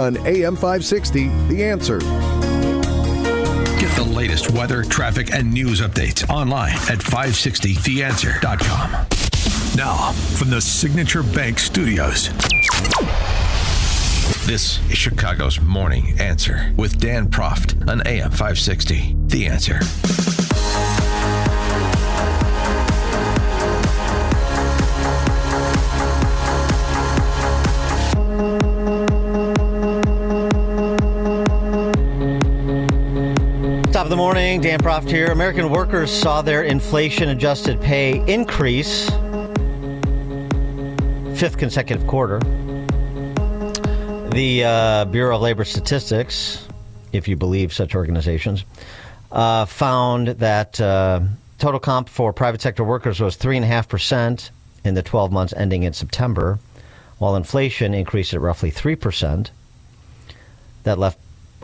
On AM 560, The Answer. Get the latest weather, traffic, and news updates online at 560theanswer.com. Now, from the Signature Bank Studios, this is Chicago's Morning Answer with Dan Proft on AM 560, The Answer. Top of the morning, Dan Proft here. American workers saw their inflation-adjusted pay increase, fifth consecutive quarter. The Bureau of Labor Statistics, if you believe such organizations, found that total comp for private sector workers was 3.5% in the 12 months ending in September, while inflation increased at roughly 3%. That left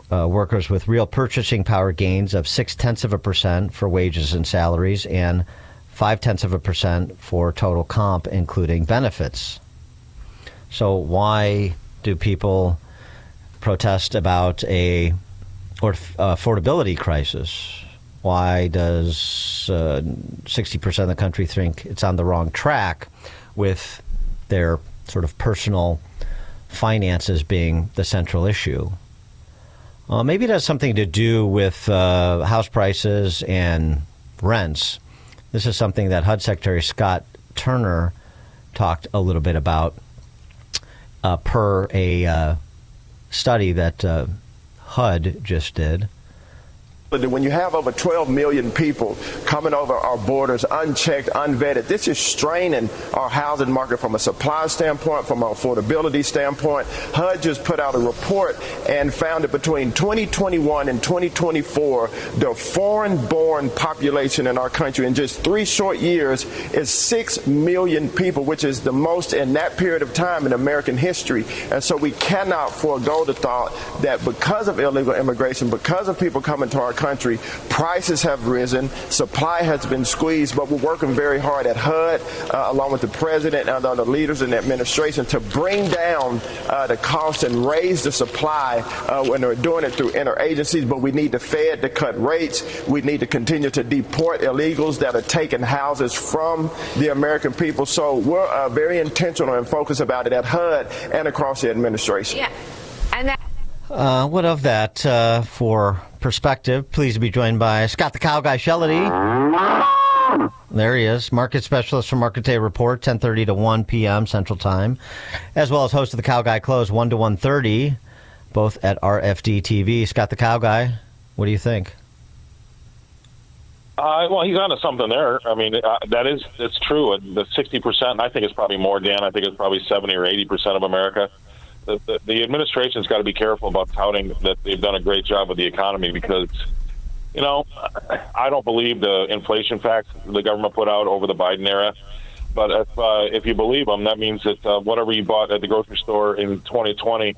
workers with real purchasing power gains of 0.6% for wages and salaries and 0.5% for total comp, including benefits. So why do people protest about a affordability crisis? Why does 60% of the country think it's on the wrong track with their sort of personal finances being the central issue? Maybe it has something to do with house prices and rents. This is something that HUD Secretary Scott Turner talked a little bit about per a study that HUD just did. But when you have over 12 million people coming over our borders unchecked, unvetted, this is straining our housing market from a supply standpoint, from an affordability standpoint. HUD just put out a report and found that between 2021 and 2024, the foreign-born population in our country in just 3 short years is 6 million people, which is the most in that period of time in American history. And so we cannot forego the thought that because of illegal immigration, because of people coming to our country, prices have risen, supply has been squeezed, but we're working very hard at HUD, along with the president and other leaders in the administration, to bring down the cost and raise the supply when they're doing it through interagencies. But we need the Fed to cut rates. We need to continue to deport illegals that are taking houses from the American people. So we're very intentional and focused about it at HUD and across the administration. Yeah. And that what of that for perspective? Pleased to be joined by Scott the Cow Guy Shellady. There he is, market specialist from Market Day Report, 10:30 to 1 p.m. Central Time, as well as host of the Cow Guy Close, 1 to 1:30, both at RFD-TV. Scott the Cow Guy, what do you think? Well, he's onto something there. I mean, it's true. The 60%, I think it's probably more, Dan. I think it's probably 70 or 80% of America. The administration's got to be careful about touting that they've done a great job with the economy because, you know, I don't believe the inflation facts the government put out over the Biden era. But if you believe them, that means that whatever you bought at the grocery store in 2020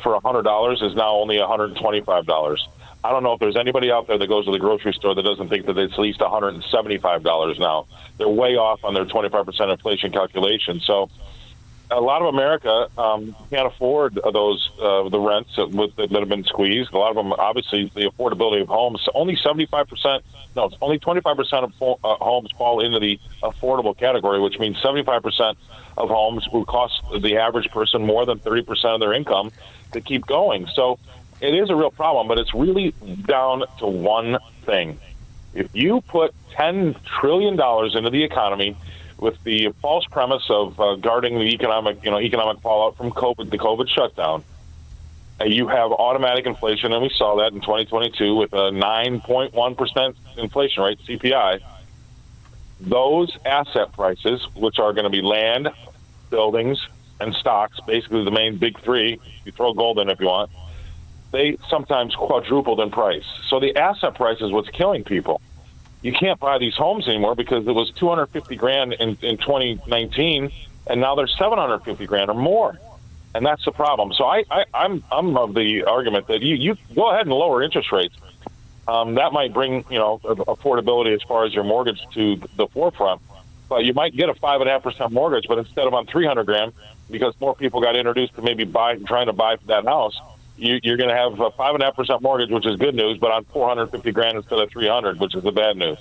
for $100 is now only $125. I don't know if there's anybody out there that goes to the grocery store that doesn't think that it's at least $175 now. They're way off on their 25% inflation calculation. So a lot of America can't afford those the rents that have been squeezed. A lot of them, obviously, the affordability of homes. Only 75%, no, it's only 25% of homes fall into the affordable category, which means 75% of homes will cost the average person more than 30% of their income to keep going. So it is a real problem, but it's really down to one thing. If you put $10 trillion into the economy with the false premise of guarding the economic fallout from COVID, the COVID shutdown, you have automatic inflation, and we saw that in 2022 with a 9.1% inflation rate, CPI. Those asset prices, which are going to be land, buildings, and stocks, basically the main big three, you throw gold in if you want, they sometimes quadrupled in price. So the asset price is what's killing people. You can't buy these homes anymore because it was $250,000 in 2019, and now they're $750,000 or more, and that's the problem. So I'm of the argument that you go ahead and lower interest rates. That might bring affordability as far as your mortgage to the forefront. but you might get a 5.5% mortgage, but instead of on 300 grand, because more people got introduced to maybe trying to buy that house, you're going to have a 5.5% mortgage, which is good news, but on 450 grand instead of 300, which is the bad news.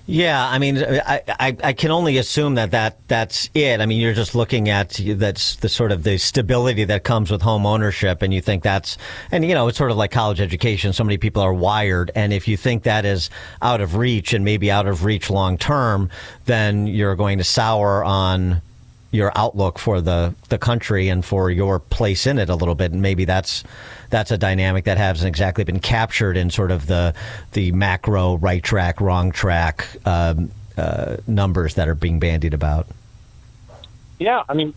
Yeah, I mean, I can only assume that's it. I mean, you're just looking at that's the sort of the stability that comes with home ownership, and you think that's, and it's sort of like college education. So many people are wired, and if you think that is out of reach and maybe out of reach long term, then you're going to sour on your outlook for the country and for your place in it a little bit, and maybe that's a dynamic that hasn't exactly been captured in sort of the macro right track, wrong track numbers that are being bandied about. Yeah, I mean,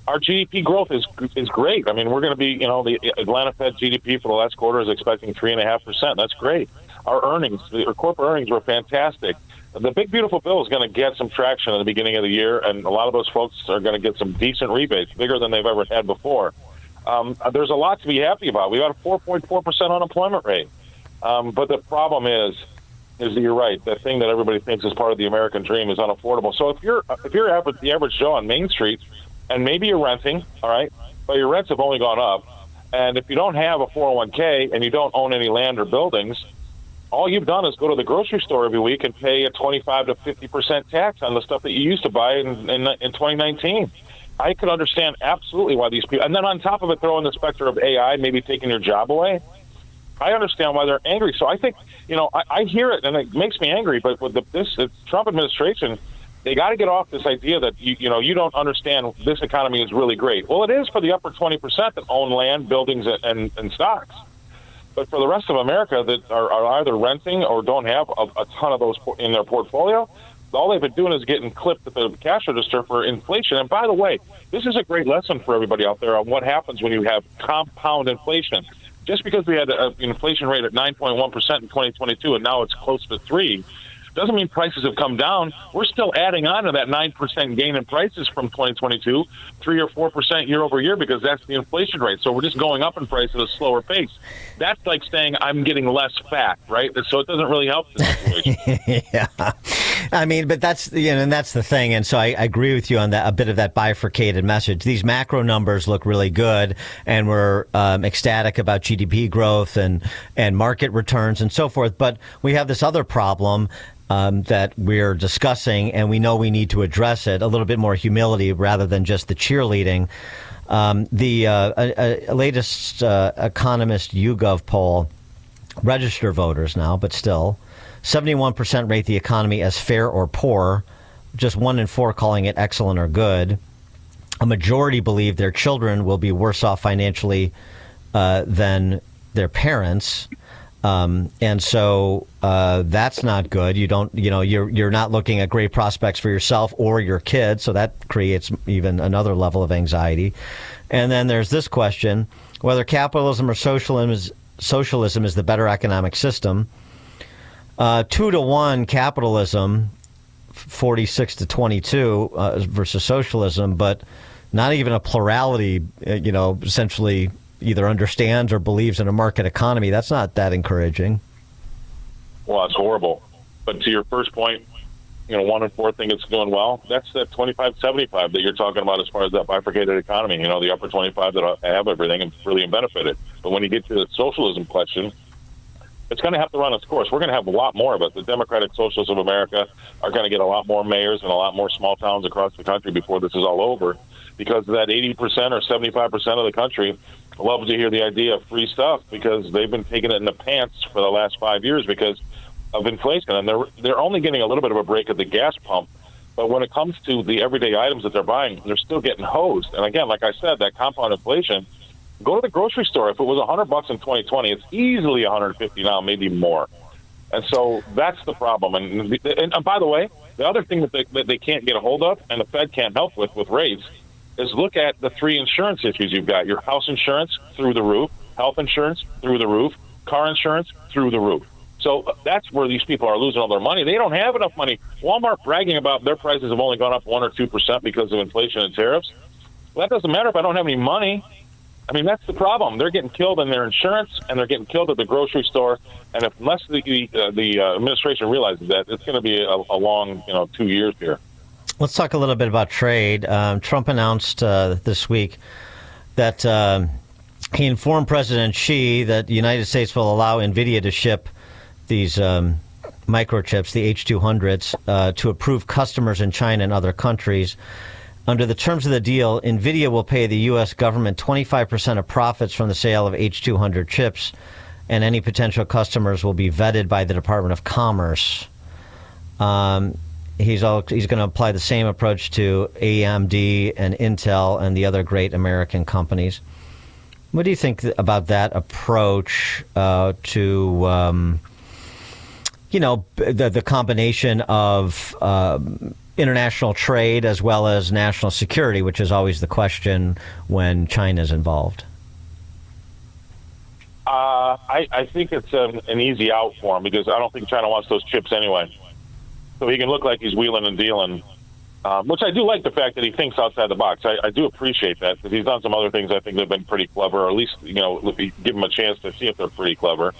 our GDP growth is great. I mean, we're going to be, the Atlanta Fed GDP for the last quarter is expecting 3.5%. That's great. Our earnings, our corporate earnings were fantastic. The big, beautiful bill is going to get some traction at the beginning of the year, and a lot of those folks are going to get some decent rebates, bigger than they've ever had before. There's a lot to be happy about. We've got a 4.4% unemployment rate. But the problem is that you're right. The thing that everybody thinks is part of the American dream is unaffordable. So if you're the average Joe on Main Street, and maybe you're renting, all right, but your rents have only gone up, and if you don't have a 401k and you don't own any land or buildings, all you've done is go to the grocery store every week and pay a 25 to 50% tax on the stuff that you used to buy in 2019. I could understand absolutely why these people, and then on top of it, throw in the specter of AI maybe taking your job away. I understand why they're angry. So I think, I hear it and it makes me angry. But with the Trump administration, they got to get off this idea that you don't understand this economy is really great. Well, it is for the upper 20% that own land, buildings, and stocks. But for the rest of America that are either renting or don't have a ton of those in their portfolio, all they've been doing is getting clipped at the cash register for inflation. And by the way, this is a great lesson for everybody out there on what happens when you have compound inflation. Just because we had an inflation rate at 9.1% in 2022 and now it's close to 3%, doesn't mean prices have come down. We're still adding on to that 9% gain in prices from 2022, 3 or 4% year over year, because that's the inflation rate. So we're just going up in price at a slower pace. That's like saying I'm getting less fat, right? So it doesn't really help the situation. Yeah. I mean, but that's, and that's the thing. And so I agree with you on that, a bit of that bifurcated message. These macro numbers look really good, and we're ecstatic about GDP growth and market returns and so forth. But we have this other problem that we're discussing, and we know we need to address it. A little bit more humility rather than just the cheerleading. The latest Economist YouGov poll, register voters now, but still, 71% rate the economy as fair or poor, just 1 in 4 calling it excellent or good. A majority believe their children will be worse off financially than their parents. And so that's not good. You're not looking at great prospects for yourself or your kids. So that creates even another level of anxiety. And then there's this question, whether capitalism or socialism is the better economic system. 2-1 capitalism, 46-22 versus socialism, but not even a plurality, essentially either understands or believes in a market economy. That's not that encouraging. Well, it's horrible. But to your first point, 1 in 4 think it's doing well. That's that 25-75 that you're talking about as far as that bifurcated economy. The upper 25 that have everything and really benefited. But when you get to the socialism question, it's going to have to run its course. We're going to have a lot more of it. The Democratic Socialists of America are going to get a lot more mayors and a lot more small towns across the country before this is all over, because that 80% or 75% of the country loves to hear the idea of free stuff, because they've been taking it in the pants for the last 5 years because of inflation, and they're only getting a little bit of a break at the gas pump. But when it comes to the everyday items that they're buying, they're still getting hosed. And again, like I said, that compound inflation. Go to the grocery store. If it was $100 in 2020, it's easily $150 now, maybe more. And so that's the problem. And by the way, the other thing that they can't get a hold of, and the Fed can't help with rates, is look at the 3 insurance issues you've got. Your house insurance through the roof, health insurance through the roof, car insurance through the roof. So that's where these people are losing all their money. They don't have enough money. Walmart bragging about their prices have only gone up 1 or 2% because of inflation and tariffs. Well, that doesn't matter if I don't have any money. I mean, that's the problem. They're getting killed in their insurance, and they're getting killed at the grocery store. And unless the administration realizes that, it's going to be a long, 2 years here. Let's talk a little bit about trade. Trump announced this week that he informed President Xi that the United States will allow NVIDIA to ship these microchips, the H200s, to approved customers in China and other countries. Under the terms of the deal, NVIDIA will pay the U.S. government 25% of profits from the sale of H200 chips, and any potential customers will be vetted by the Department of Commerce. He's going to apply the same approach to AMD and Intel and the other great American companies. What do you think about that approach to, the combination of international trade as well as national security, which is always the question when China is involved? I think it's an easy out for him because I don't think China wants those chips anyway. So he can look like he's wheeling and dealing, which I do like the fact that he thinks outside the box. I do appreciate that because he's done some other things I think have been pretty clever, or at least, give him a chance to see if they're pretty clever.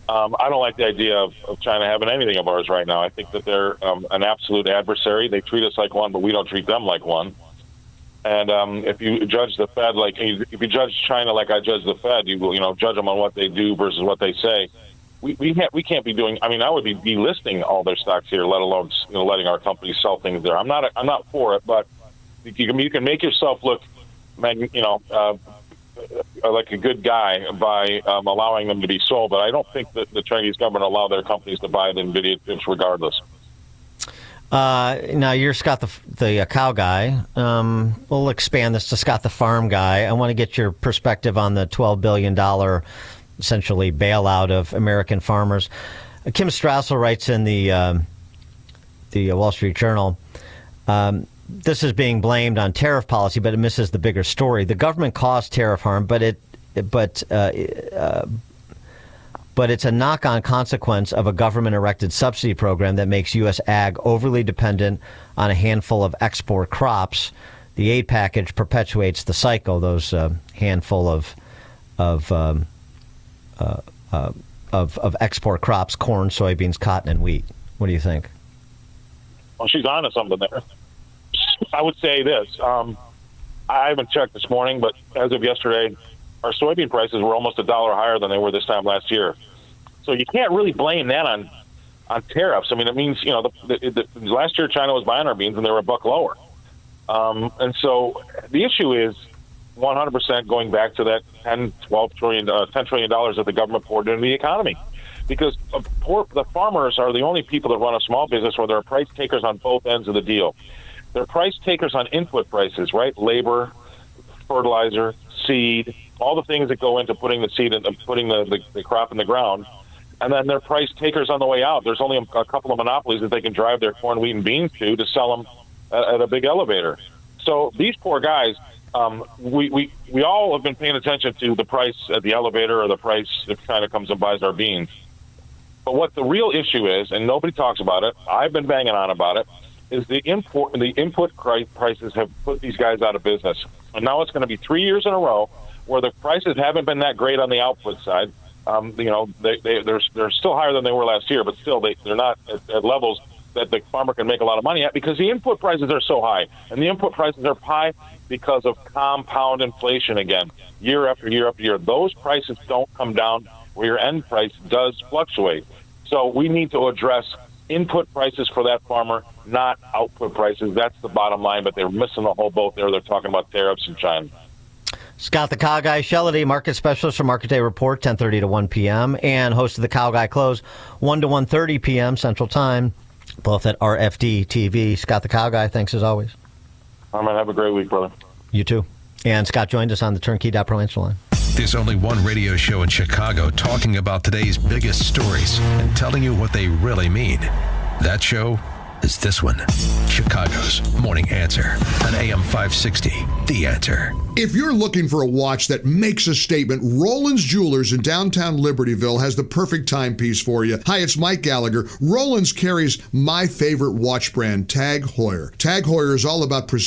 I don't like the idea of China having anything of ours right now. I think that they're an absolute adversary. They treat us like one, but we don't treat them like one. And if you judge the Fed if you judge China like I judge the Fed, you will, judge them on what they do versus what they say. We can't be doing. I mean, I would be delisting all their stocks here, let alone letting our companies sell things there. I'm not for it, but you can make yourself look, like a good guy by allowing them to be sold. But I don't think that the Chinese government allow their companies to buy the NVIDIA chips regardless. Now, you're Scott the cow guy. We'll expand this to Scott the farm guy. I want to get your perspective on the $12 billion essentially bailout of American farmers. Kim Strassel writes in the Wall Street Journal, this is being blamed on tariff policy, but it misses the bigger story. The government caused tariff harm, but it's a knock-on consequence of a government-erected subsidy program that makes U.S. ag overly dependent on a handful of export crops. The aid package perpetuates the cycle. Those handful of export crops: corn, soybeans, cotton, and wheat. What do you think? Well, she's on to something there. I would say this. I haven't checked this morning, but as of yesterday, our soybean prices were almost $1 higher than they were this time last year. So you can't really blame that on tariffs. I mean, it means, last year China was buying our beans and they were $1 lower. And so the issue is 100% going back to that $10 trillion that the government poured into the economy. Because the farmers are the only people that run a small business where they're price takers on both ends of the deal. They're price takers on input prices, right? Labor, fertilizer, seed, all the things that go into putting the seed and putting the crop in the ground. And then they're price takers on the way out. There's only a couple of monopolies that they can drive their corn, wheat, and beans to sell them at a big elevator. So these poor guys, we all have been paying attention to the price at the elevator or the price if China comes and buys our beans. But what the real issue is, and nobody talks about it, I've been banging on about it, is the input prices have put these guys out of business. And now it's going to be 3 years in a row where the prices haven't been that great on the output side. They're still higher than they were last year, but still they're not at levels that the farmer can make a lot of money at because the input prices are so high. And the input prices are high because of compound inflation again, year after year after year. Those prices don't come down where your end price does fluctuate. So we need to address input prices for that farmer, not output prices. That's the bottom line, but they're missing the whole boat there. They're talking about tariffs in China. Scott the Cow Guy, Shellady, market specialist for Market Day Report, 10:30 to 1 p.m., and host of the Cow Guy Close, 1 to 1:30 p.m. Central Time, both at RFD-TV. Scott the Cow Guy, thanks as always. I'm going to have a great week, brother. You too. And Scott joined us on the Turnkey.Pro answer line. There's only one radio show in Chicago talking about today's biggest stories and telling you what they really mean. That show is this one, Chicago's Morning Answer on AM 560, The Answer. If you're looking for a watch that makes a statement, Roland's Jewelers in downtown Libertyville has the perfect timepiece for you. Hi, it's Mike Gallagher. Roland's carries my favorite watch brand, Tag Heuer. Tag Heuer is all about precision